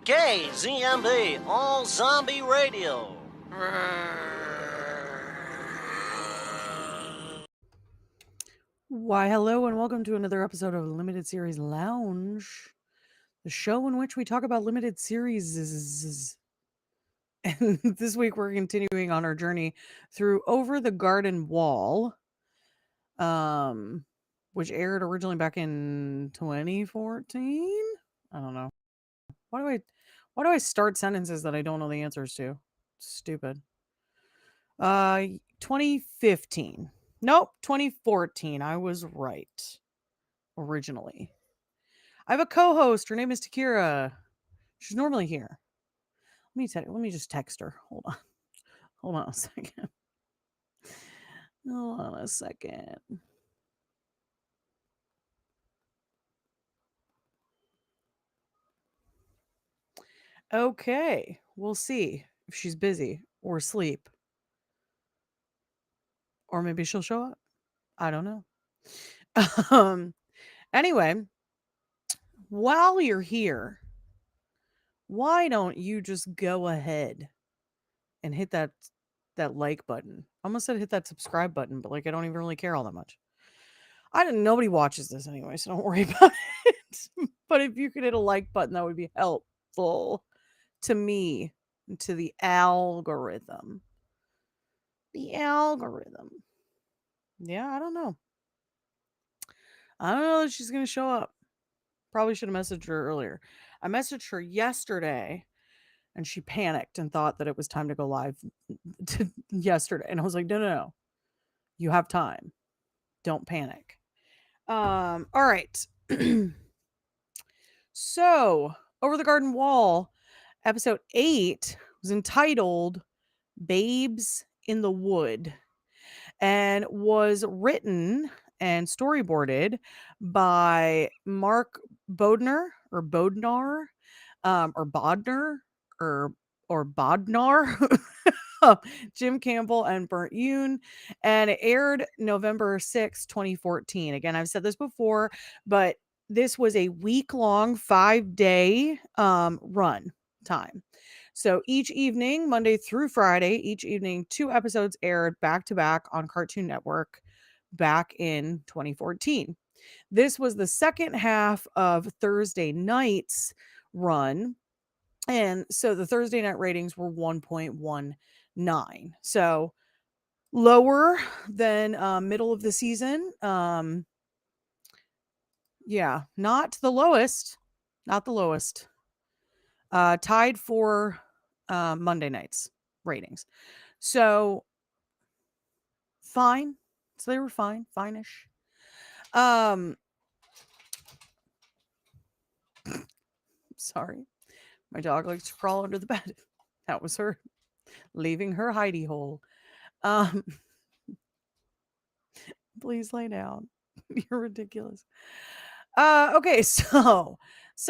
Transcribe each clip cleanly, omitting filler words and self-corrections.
KZMB All Zombie Radio. Why, hello, and welcome to another episode of Limited Series Lounge, the show in which we talk about limited series. And this week we're continuing on our journey through Over the Garden Wall, which aired originally back in 2014. I don't know. Why do I start sentences that I don't know the answers to? Stupid. 2015. Nope, 2014. I was right originally. I have a co-host. Her name is Takeerah. She's normally here. Let me just text her. Hold on. Hold on a second. Hold on a second. Okay. We'll see if she's busy or asleep. Or maybe she'll show up. I don't know. Anyway, while you're here, why don't you just go ahead and hit that like button? I almost said hit that subscribe button, but like I don't even really care all that much. Nobody watches this anyway, so don't worry about it. But if you could hit a like button, that would be helpful to me, to the algorithm. The algorithm. Yeah, I don't know. I don't know that she's going to show up. Probably should have messaged her earlier. I messaged her yesterday and she panicked and thought that it was time to go live yesterday. And I was like, no. You have time. Don't panic. All right. So, Over the Garden Wall, episode 8 was entitled Babes in the Wood and was written and storyboarded by Mark Bodner or Bodnar or Bodner or Bodnar. Jim Campbell and Burnt Yoon, and it aired November 6, 2014. Again, I've said this before, but this was a week-long 5-day run time. So each evening, Monday through Friday, each evening, 2 episodes aired back to back on Cartoon Network back in 2014. This was the second half of Thursday night's run. And so the Thursday night ratings were 1.19. So lower than middle of the season. Yeah, not the lowest. Not the lowest. Tied for Monday night's ratings. So fine. So they were fine, fine-ish. Sorry. My dog likes to crawl under the bed. That was her leaving her hidey hole. Please lay down. You're ridiculous. Okay, so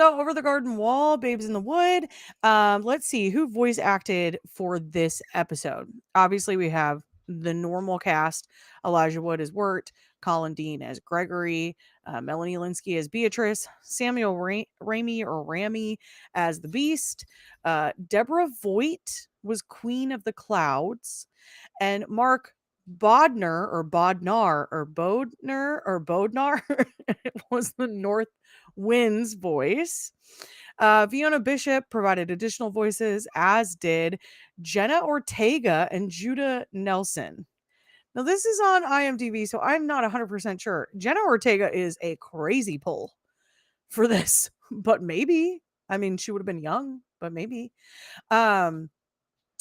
Over the Garden Wall, Babes in the Wood. Let's see who voice acted for this episode. Obviously, we have the normal cast: Elijah Wood as Wirt, Colin Dean as Gregory, Melanie Linsky as Beatrice, Samuel Ramey or Ramy as the Beast, Deborah Voigt was Queen of the Clouds, and Mark Bodner or Bodnar or Bodnar was the North Wind's voice. Fiona Bishop provided additional voices, as did Jenna Ortega and Judah Nelson. Now, this is on IMDb, so I'm not 100% sure. Jenna Ortega is a crazy pull for this, but maybe. I mean, she would have been young, but maybe.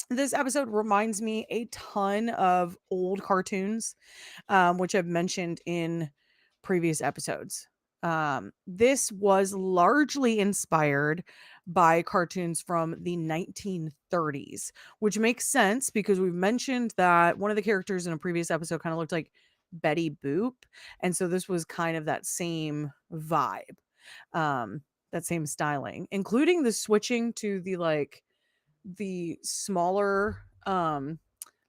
This episode reminds me a ton of old cartoons, which I've mentioned in previous episodes. This was largely inspired by cartoons from the 1930s, which makes sense because we've mentioned that one of the characters in a previous episode kind of looked like Betty Boop. And so this was kind of that same vibe, that same styling, including the switching to the smaller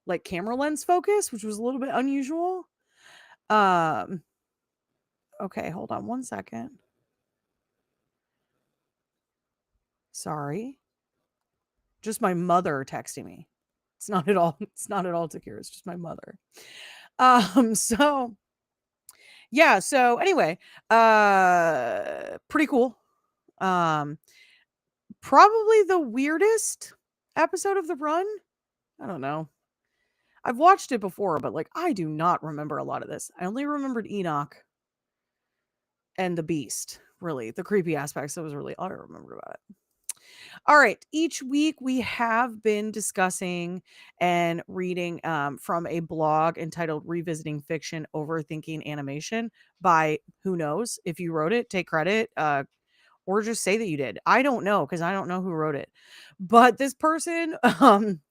like camera lens focus, which was a little bit unusual. Okay, hold on one second. Sorry. Just my mother texting me. It's not at all Takeerah. It's just my mother. So yeah, so anyway, pretty cool. Um, probably the weirdest episode of the run. I don't know. I've watched it before, but like I do not remember a lot of this. I only remembered Enoch and the Beast. Really, the creepy aspects. That was really all I remember about it. All right. Each week we have been discussing and reading from a blog entitled Revisiting Fiction Overthinking Animation by who knows. If you wrote it, take credit or just say that you did. I don't know because I don't know who wrote it. But this person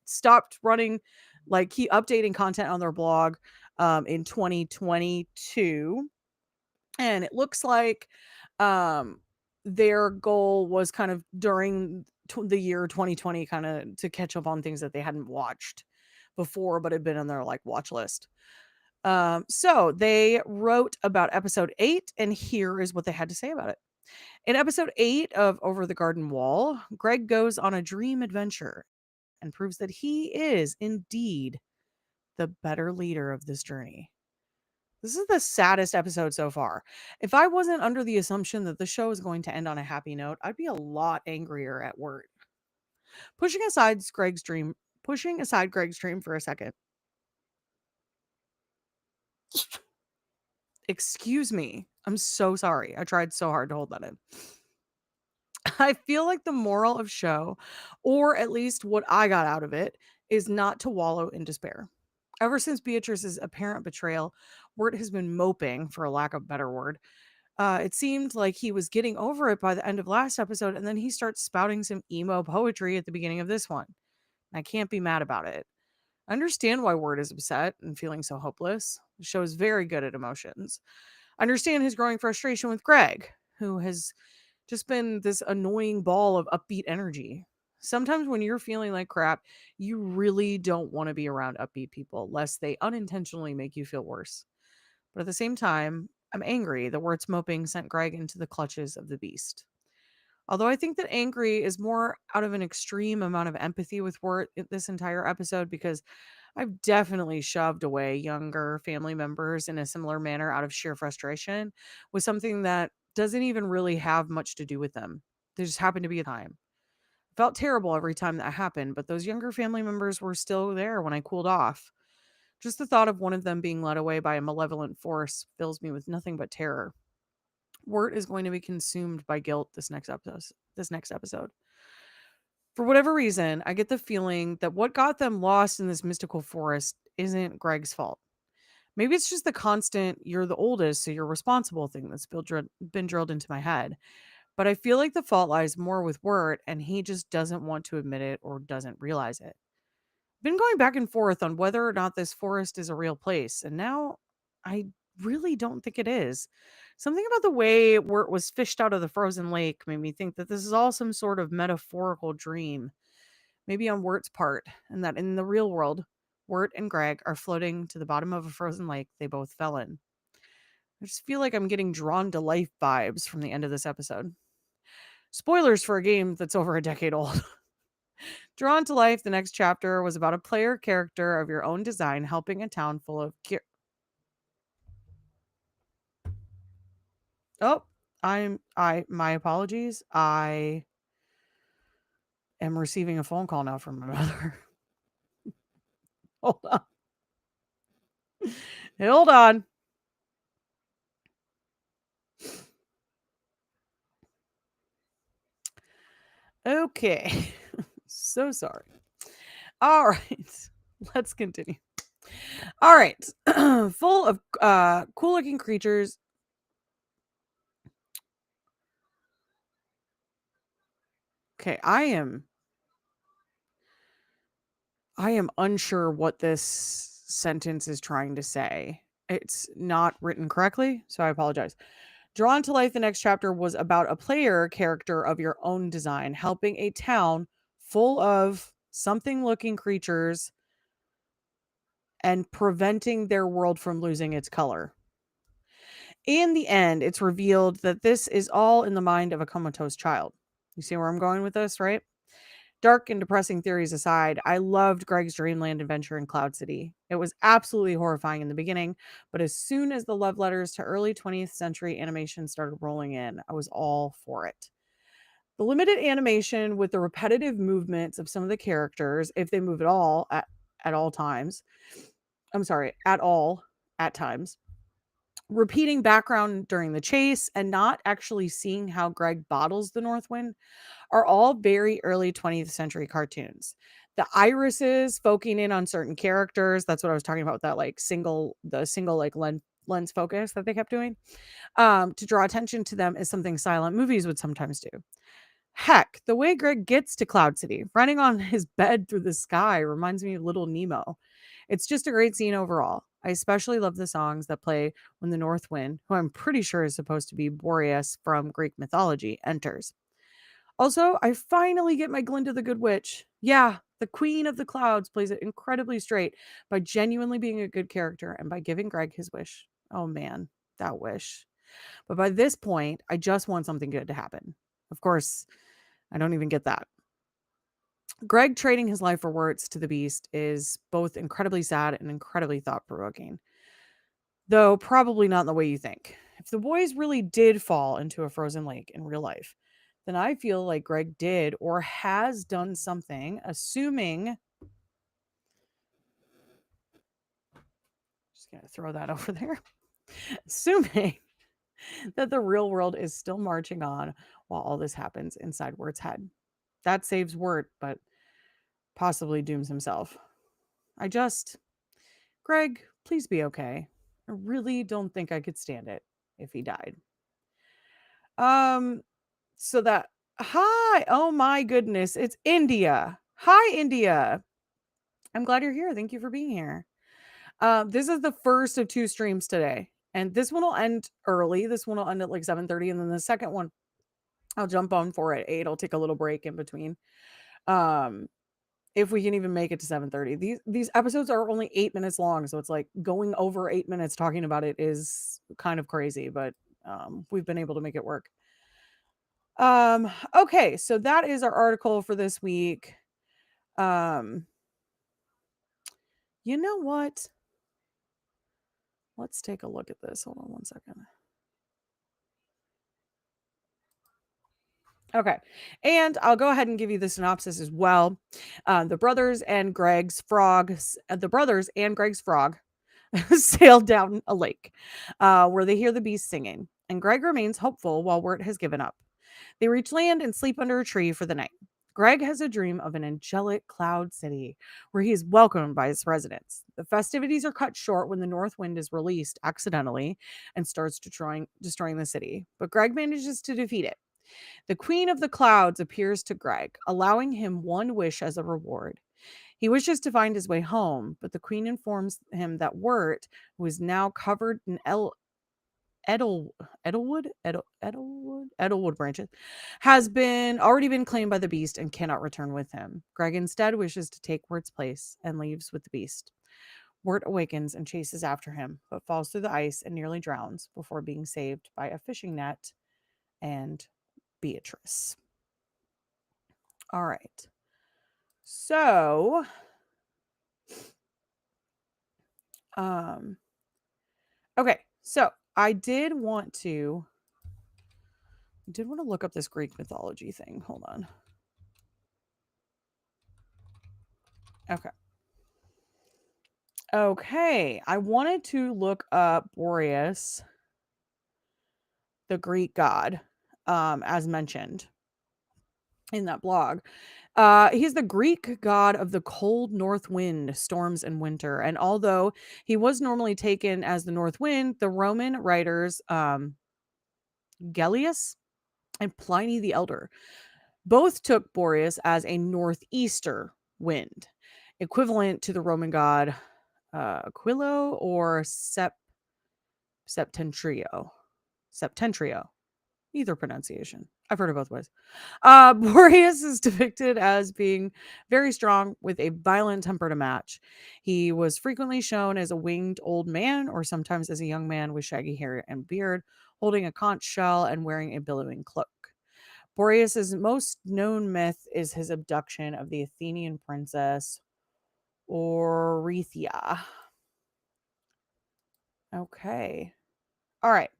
stopped running, like, keep updating content on their blog in 2022. And it looks like their goal was kind of during the year 2020 kind of to catch up on things that they hadn't watched before but had been on their like watch list. So they wrote about episode 8 and here is what they had to say about it. In episode 8 of Over the Garden Wall, Greg goes on a dream adventure and proves that he is indeed the better leader of this journey. This is the saddest episode so far. If I wasn't under the assumption that the show is going to end on a happy note, I'd be a lot angrier at Wirt. Pushing aside Greg's dream for a second. Excuse me. I'm so sorry. I tried so hard to hold that in. I feel like the moral of show, or at least what I got out of it, is not to wallow in despair. Ever since Beatrice's apparent betrayal, Wirt has been moping, for a lack of a better word. It seemed like he was getting over it by the end of last episode, and then he starts spouting some emo poetry at the beginning of this one. I can't be mad about it. I understand why Wirt is upset and feeling so hopeless. The show is very good at emotions. I understand his growing frustration with Greg, who has just been this annoying ball of upbeat energy. Sometimes when you're feeling like crap, you really don't want to be around upbeat people, lest they unintentionally make you feel worse. But at the same time, I'm angry that Wirt's moping sent Greg into the clutches of the beast. Although I think that angry is more out of an extreme amount of empathy with Wirt this entire episode because I've definitely shoved away younger family members in a similar manner out of sheer frustration with something that doesn't even really have much to do with them. There just happened to be a time. Felt terrible every time that happened, but those younger family members were still there when I cooled off. Just the thought of one of them being led away by a malevolent force fills me with nothing but terror. Wirt is going to be consumed by guilt this next episode. For whatever reason, I get the feeling that what got them lost in this mystical forest isn't Greg's fault. Maybe it's just the constant "you're the oldest, so you're responsible" thing that's been drilled into my head. But I feel like the fault lies more with Wirt, and he just doesn't want to admit it or doesn't realize it. Been going back and forth on whether or not this forest is a real place, and now I really don't think it is. Something about the way Wirt was fished out of the frozen lake made me think that this is all some sort of metaphorical dream, maybe on Wirt's part, and that in the real world, Wirt and Greg are floating to the bottom of a frozen lake they both fell in. I just feel like I'm getting drawn to life vibes from the end of this episode. Spoilers for a game that's over a decade old. Drawn to Life, the next chapter was about a player character of your own design helping a town full of Oh, my apologies. I am receiving a phone call now from my mother. Hold on. Hold on. Okay. So sorry. All right. Let's continue. All right. Full of cool looking creatures. Okay, I am unsure what this sentence is trying to say. It's not written correctly, so I apologize. Drawn to Life, the next chapter was about a player character of your own design helping a town full of something looking creatures and preventing their world from losing its color. In the end, it's revealed that this is all in the mind of a comatose child. You see where I'm going with this, right? Dark and depressing theories aside, I loved Greg's dreamland adventure in Cloud City. It was absolutely horrifying in the beginning, but as soon as the love letters to early 20th century animation started rolling in, I was all for it. The limited animation with the repetitive movements of some of the characters, if they move at all at all times, I'm sorry, at all at times, repeating background during the chase, and not actually seeing how Greg bottles the North Wind are all very early 20th century cartoons. The irises focusing in on certain characters, that's what I was talking about, that like single like lens focus that they kept doing, to draw attention to them is something silent movies would sometimes do. Heck, the way Greg gets to Cloud City, running on his bed through the sky, reminds me of Little Nemo. It's just a great scene overall. I especially love the songs that play when the North Wind, who I'm pretty sure is supposed to be Boreas from Greek mythology, enters. Also, I finally get my Glinda the Good Witch. Yeah, the Queen of the Clouds plays it incredibly straight by genuinely being a good character and by giving Greg his wish. Oh man, that wish. But by this point, I just want something good to happen. Of course, I don't even get that. Greg trading his life for words to the beast is both incredibly sad and incredibly thought provoking, though probably not in the way you think. If the boys really did fall into a frozen lake in real life, then I feel like Greg did or has done something, assuming. Just going to throw that over there. Assuming that the real world is still marching on while all this happens inside Wirt's head. That saves Wirt, but possibly dooms himself. Greg, please be okay. I really don't think I could stand it if he died. Um, so that, hi, oh my goodness, it's India. Hi, India. I'm glad you're here. Thank you for being here. This is the first of 2 streams today, and this one will end early. This one will end at like 7:30, and then the second one I'll jump on for at 8. I'll take a little break in between. Um, if we can even make it to 7:30. These episodes are only 8 minutes long, so it's like going over 8 minutes talking about it is kind of crazy, but we've been able to make it work. Okay, so that is our article for this week. You know what? Let's take a look at this. Hold on one second. Okay. And I'll go ahead and give you the synopsis as well. The brothers and Greg's frog sail down a lake where they hear the beast singing, and Greg remains hopeful while Wirt has given up. They reach land and sleep under a tree for the night. Greg has a dream of an angelic cloud city where he is welcomed by its residents. The festivities are cut short when the North Wind is released accidentally and starts destroying the city, but Greg manages to defeat it. The Queen of the Clouds appears to Greg, allowing him one wish as a reward. He wishes to find his way home, but the Queen informs him that Wirt, who is now covered in Edelwood branches, has already been claimed by the beast and cannot return with him. Greg instead wishes to take Wirt's place and leaves with the beast. Wirt awakens and chases after him, but falls through the ice and nearly drowns before being saved by a fishing net and Beatrice. All right. So, okay. So I did want to look up this Greek mythology thing. Hold on. Okay. Okay. I wanted to look up Boreas, the Greek god, as mentioned in that blog. He's the Greek god of the cold north wind, storms, and winter. And although he was normally taken as the north wind, the Roman writers, Gellius and Pliny the Elder, both took Boreas as a northeaster wind, equivalent to the Roman god Aquilo or Septentrio. Either pronunciation. I've heard it both ways. Boreas is depicted as being very strong with a violent temper to match. He was frequently shown as a winged old man or sometimes as a young man with shaggy hair and beard, holding a conch shell and wearing a billowing cloak. Boreas's most known myth is his abduction of the Athenian princess Oreithia. Okay. All right.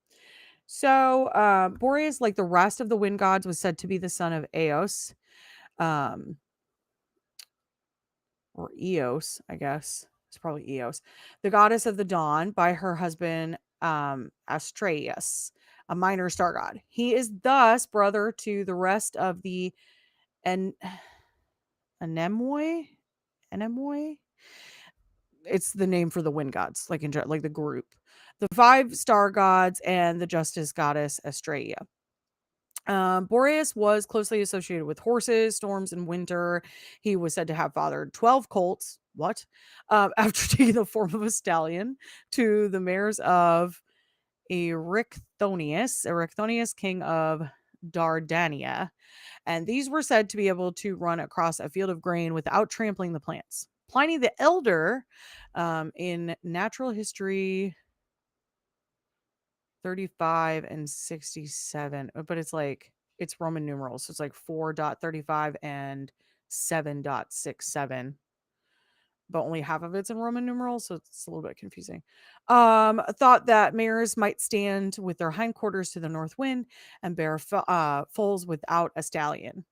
So Boreas, like the rest of the wind gods, was said to be the son of Eos, um, or Eos, I guess. It's probably Eos, the goddess of the dawn, by her husband Astraeus, a minor star god. He is thus brother to the rest of the En- Anemoi. Anemoi. It's the name for the wind gods, like like the group, the 5 star gods, and the justice goddess Astraea. Boreas was closely associated with horses, storms, and winter. He was said to have fathered 12 colts. What? After taking the form of a stallion to the mares of Erichthonius, king of Dardania. And these were said to be able to run across a field of grain without trampling the plants. Pliny the Elder, in Natural History 35 and 67, but it's Roman numerals. So it's like 4.35 and 7.67, but only half of it's in Roman numerals, so it's a little bit confusing. Thought that mares might stand with their hindquarters to the north wind and bear foals without a stallion.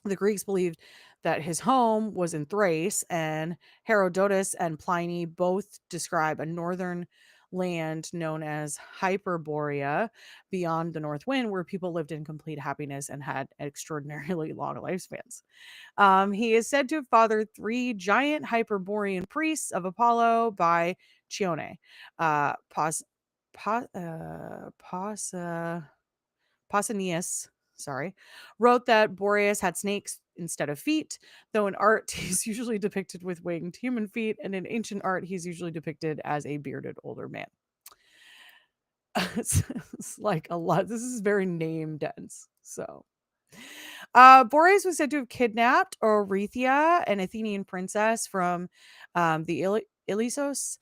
The Greeks believed that his home was in Thrace, and Herodotus and Pliny both describe a northern land known as Hyperborea beyond the north wind, where people lived in complete happiness and had extraordinarily long lifespans. He is said to have fathered 3 giant Hyperborean priests of Apollo by Chione. Pos, Pos, Pos, Pausanias, sorry, wrote that Boreas had snakes instead of feet, though in art he's usually depicted with winged human feet, and in ancient art he's usually depicted as a bearded older man. It's like a lot. This is very name dense. So Boreas was said to have kidnapped Oreithia, an Athenian princess from the Ilissos.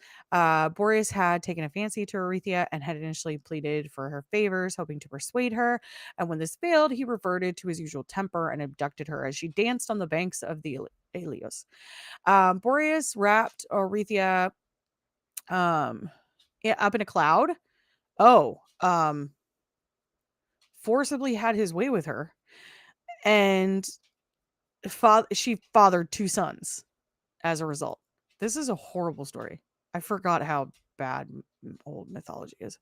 Boreas had taken a fancy to Oreithia and had initially pleaded for her favors, hoping to persuade her. And when this failed, he reverted to his usual temper and abducted her as she danced on the banks of the Ilios. Boreas wrapped Oreithia up in a cloud. Oh, forcibly had his way with her. And she fathered 2 sons as a result. This is a horrible story. I forgot how bad old mythology is.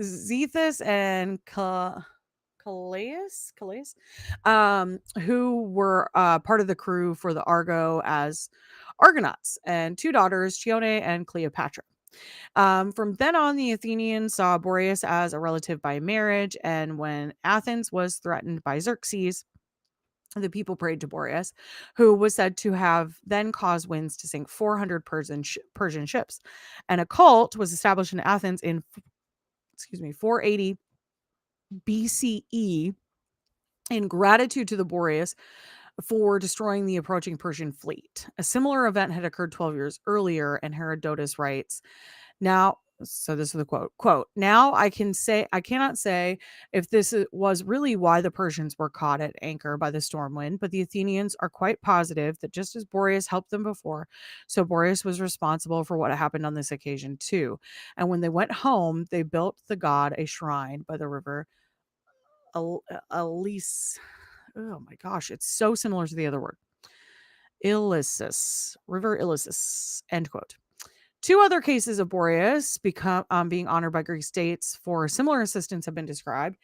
Zethus and Calais, who were part of the crew for the Argo as Argonauts, and 2 daughters, Chione and Cleopatra. From then on, the Athenians saw Boreas as a relative by marriage, and when Athens was threatened by Xerxes, the people prayed to Boreas, who was said to have then caused winds to sink 400 Persian ships. And a cult was established in Athens in 480 BCE in gratitude to the Boreas for destroying the approaching Persian fleet. A similar event had occurred 12 years earlier, and Herodotus writes, now, so this is the quote, now I cannot say if this was really why the Persians were caught at anchor by the storm wind, but the Athenians are quite positive that just as Boreas helped them before, so Boreas was responsible for what happened on this occasion too. And when they went home, they built the god a shrine by the river Elise. Oh my gosh, it's so similar to the other word. Ilissus, River Ilissus, end quote. 2 other cases of Boreas being honored by Greek states for similar assistance have been described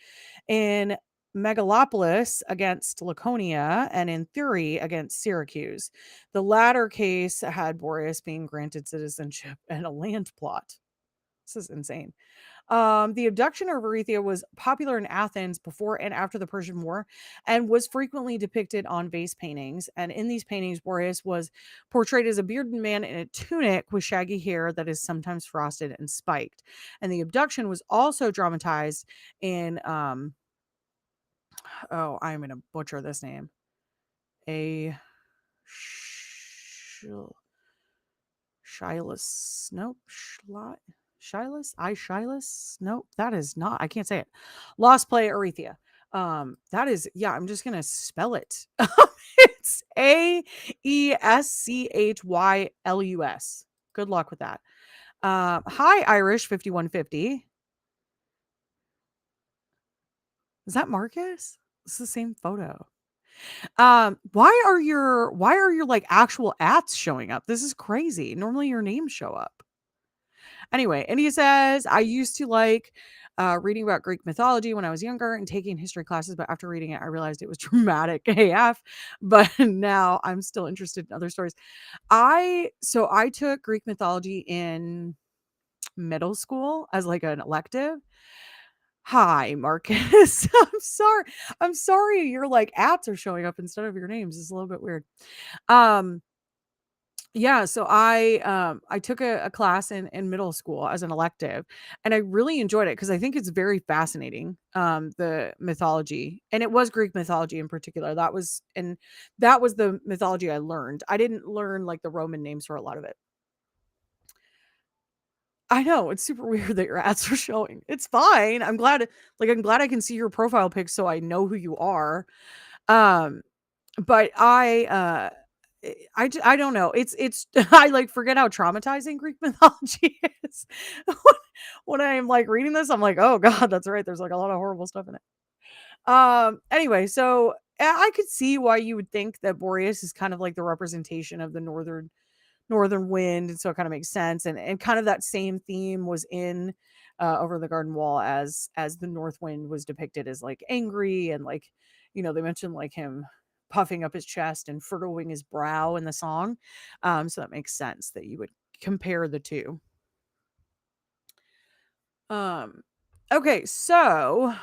in Megalopolis against Laconia and in Thurii against Syracuse. The latter case had Boreas being granted citizenship and a land plot. This is insane. The abduction of Erythia was popular in Athens before and after the Persian War and was frequently depicted on vase paintings. And in these paintings, Boreas was portrayed as a bearded man in a tunic with shaggy hair that is sometimes frosted and spiked. And the abduction was also dramatized in, oh, I'm going to butcher this name. Shylus. Nope. Ishylus? Nope, that is not. I can't say it. Lost Play Aretha. That is, yeah, I'm just gonna spell it. It's AESCHYLUS. Good luck with that. Hi, Irish 5150. Is that Marcus? It's the same photo. Why are your like actual ats showing up? This is crazy. Normally your names show up. Anyway, and he says, I used to like reading about Greek mythology when I was younger and taking history classes, but after reading it, I realized it was dramatic AF. But now I'm still interested in other stories. I took Greek mythology in middle school as like an elective. Hi, Marcus. I'm sorry your like ads are showing up instead of your names. It's a little bit weird. Um yeah, so I took a class in middle school as an elective, and I really enjoyed it because I think it's very fascinating, the mythology, and it was Greek mythology in particular. That was the mythology I learned. I didn't learn like the Roman names for a lot of it. I know, it's super weird that your ads are showing. It's fine. I'm glad I can see your profile pic so I know who you are. Um but I don't know. It's I like forget how traumatizing Greek mythology is. when, when I'm like reading this, I'm like, oh god, that's right. There's like a lot of horrible stuff in it. Anyway, so I could see why you would think that Boreas is kind of like the representation of the northern wind, and so it kind of makes sense. And kind of that same theme was in Over the Garden Wall, as the north wind was depicted as like angry, and like, they mentioned like him puffing up his chest and furrowing his brow in the song. So that makes sense that you would compare the two. um okay, so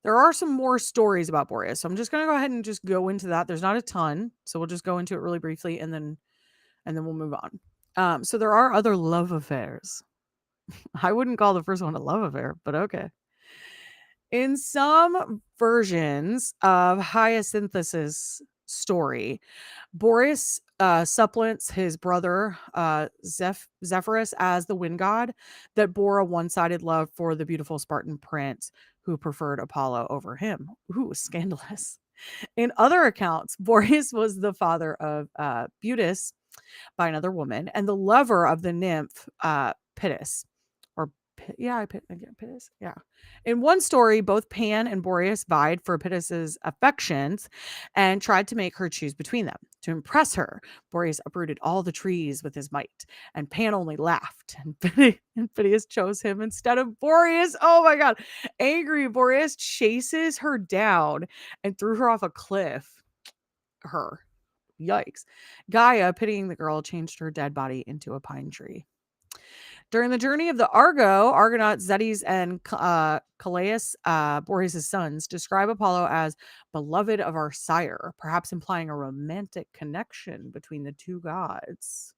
there are some more stories about Boreas, so I'm just going to go ahead and just go into that. There's not a ton, so we'll just go into it really briefly, and then we'll move on. So there are other love affairs. I wouldn't call the first one a love affair, but okay. In some versions of Hyacinthus's story, Boreas supplants his brother Zephyrus as the wind god that bore a one-sided love for the beautiful Spartan prince who preferred Apollo over him. Ooh, scandalous. In other accounts, Boreas was the father of Beutis by another woman and the lover of the nymph Pitys. Or yeah, Pitys. Yeah. In one story, both Pan and Boreas vied for Pitys's affections and tried to make her choose between them. To impress her, Boreas uprooted all the trees with his might, and Pan only laughed, and Phineas chose him instead of Boreas. Oh my god. Angry, Boreas chases her down and threw her off a cliff. Her. Yikes. Gaia, pitying the girl, changed her dead body into a pine tree. During the journey of the Argonauts Zetes and Calais, Boreas' sons, describe Apollo as beloved of our sire, perhaps implying a romantic connection between the two gods.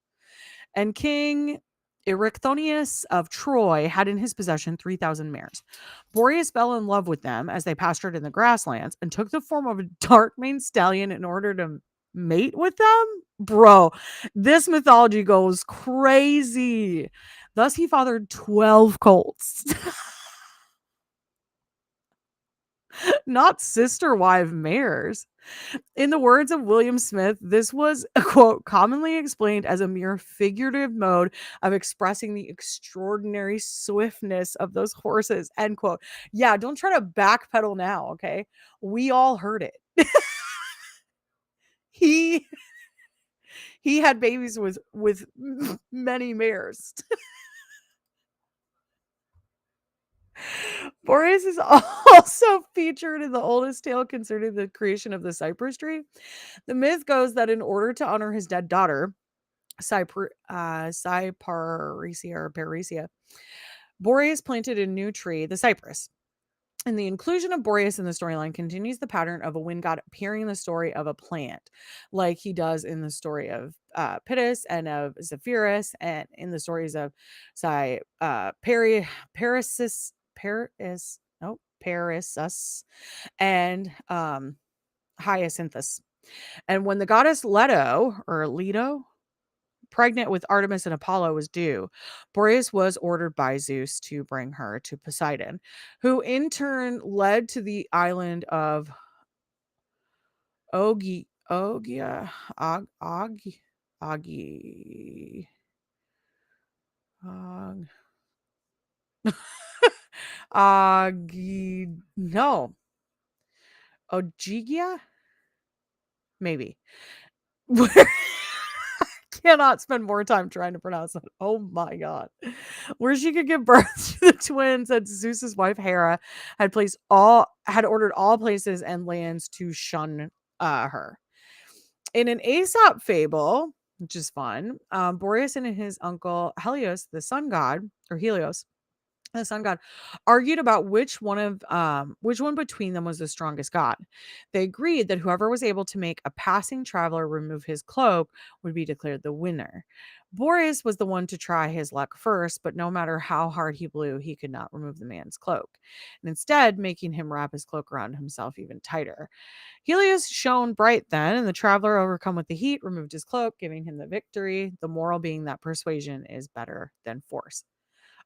And King Erichthonius of Troy had in his possession 3,000 mares. Boreas fell in love with them as they pastured in the grasslands and took the form of a dark maned stallion in order to mate with them. Bro, this mythology goes crazy. Thus, he fathered 12 colts. Not sister wife mares. In the words of William Smith, this was, a quote, commonly explained as a mere figurative mode of expressing the extraordinary swiftness of those horses, end quote. Yeah, don't try to backpedal now, okay? We all heard it. he he had babies with many mares. Boreas is also featured in the oldest tale concerning the creation of the cypress tree. The myth goes that in order to honor his dead daughter, Cyparesia or Parisia, Boreas planted a new tree, the cypress. And the inclusion of Boreas in the storyline continues the pattern of a wind god appearing in the story of a plant, like he does in the story of Pitys and of Zephyrus, and in the stories of Paris, and Hyacinthus. And when the goddess Leto, or Leto, pregnant with Artemis and Apollo, was due, Boreas was ordered by Zeus to bring her to Poseidon, who in turn led to the island of Ogia, Agi, Og, Agi, no, Ogygia, maybe. Where I cannot spend more time trying to pronounce it. Oh my god. Where she could give birth to the twins, that Zeus's wife Hera had ordered all places and lands to shun her. In an Aesop fable, which is fun, Boreas and his uncle Helios, the sun god, or Helios, the sun god, argued about which one between them was the strongest god. They agreed that whoever was able to make a passing traveler remove his cloak would be declared the winner. Boreas was the one to try his luck first, but no matter how hard he blew, he could not remove the man's cloak, and instead making him wrap his cloak around himself even tighter. Helios shone bright then, and the traveler, overcome with the heat, removed his cloak, giving him the victory, the moral being that persuasion is better than force.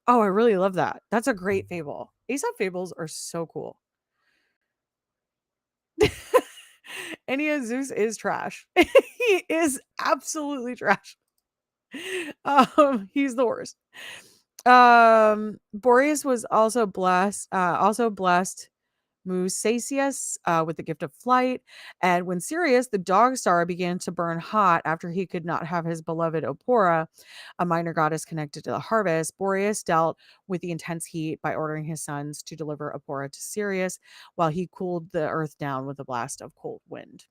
Oh, I really love that. That's a great fable. Aesop fables are so cool. And Zeus is trash. He is absolutely trash. He's the worst. Boreas was also blessed Musasius with the gift of flight. And when Sirius, the dog star, began to burn hot after he could not have his beloved Opora, a minor goddess connected to the harvest, Boreas dealt with the intense heat by ordering his sons to deliver Opora to Sirius while he cooled the earth down with a blast of cold wind.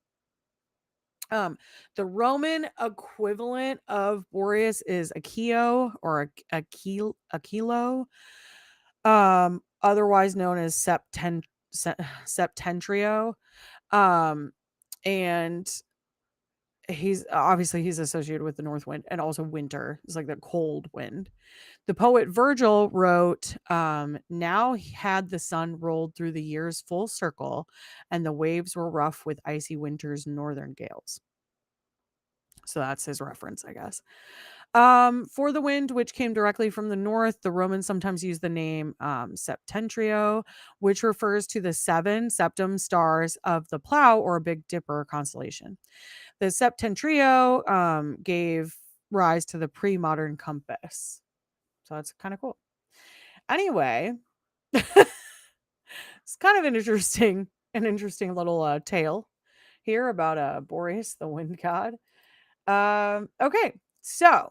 The Roman equivalent of Boreas is Achio or Achilo, otherwise known as Septentrio. And he's associated with the north wind and also winter. It's like the cold wind. The poet Virgil wrote, now had the sun rolled through the years full circle, and the waves were rough with icy winter's northern gales. So that's his reference, I guess. For the wind, which came directly from the north, the Romans sometimes used the name Septentrio, which refers to the septum stars of the Plough or Big Dipper constellation. The Septentrio gave rise to the pre-modern compass. So that's kind of cool. Anyway, it's kind of an interesting little tale here about Boreas, the wind god. Okay, so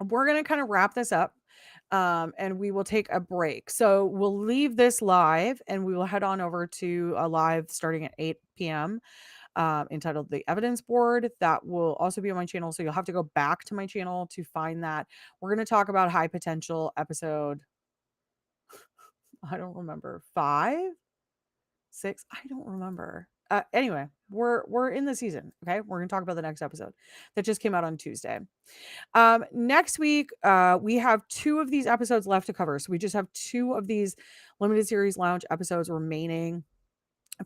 we're going to kind of wrap this up, and we will take a break. So we'll leave this live and we will head on over to a live starting at 8 p.m. Entitled The Evidence Board. That will also be on my channel. So you'll have to go back to my channel to find that. We're going to talk about high potential episode. I don't remember. 5, 6. I don't remember. Anyway, we're in the season. Okay. We're going to talk about the next episode that just came out on Tuesday. Next week, we have 2 of these episodes left to cover. So we just have 2 of these limited series lounge episodes remaining.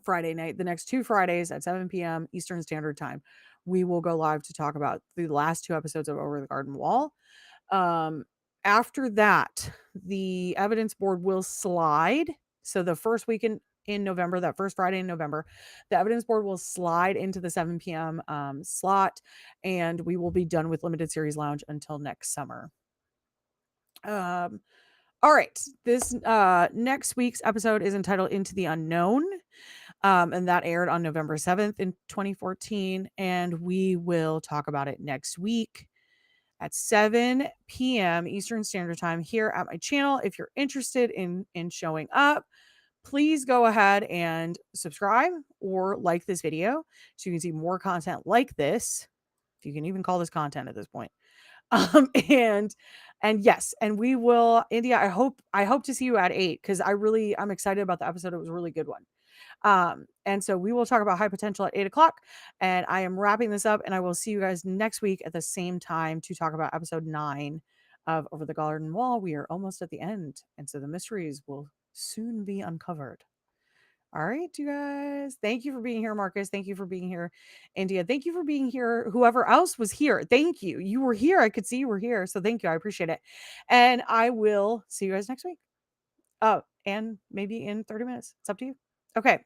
Friday night, the next 2 Fridays at 7 p.m. Eastern Standard Time, we will go live to talk about the last 2 episodes of Over the Garden Wall. After that, the evidence board will slide. So the first week in November, that first Friday in November, the evidence board will slide into the 7 p.m. Slot, and we will be done with Limited Series Lounge until next summer. All right. This next week's episode is entitled Into the Unknown. And that aired on November 7th in 2014. And we will talk about it next week at 7 p.m. Eastern Standard Time here at my channel. If you're interested in showing up, please go ahead and subscribe or like this video so you can see more content like this. If you can even call this content at this point. And yes, and we will, India, I hope to see you at 8 because I'm excited about the episode. It was a really good one. And so we will talk about high potential at 8 o'clock, and I am wrapping this up, and I will see you guys next week at the same time to talk about episode 9 of Over the Garden Wall. We are almost at the end, and so the mysteries will soon be uncovered. All right, you guys. Thank you for being here, Marcus. Thank you for being here, India. Thank you for being here. Whoever else was here, thank you. You were here. I could see you were here. So thank you. I appreciate it. And I will see you guys next week. Oh, and maybe in 30 minutes. It's up to you. Okay.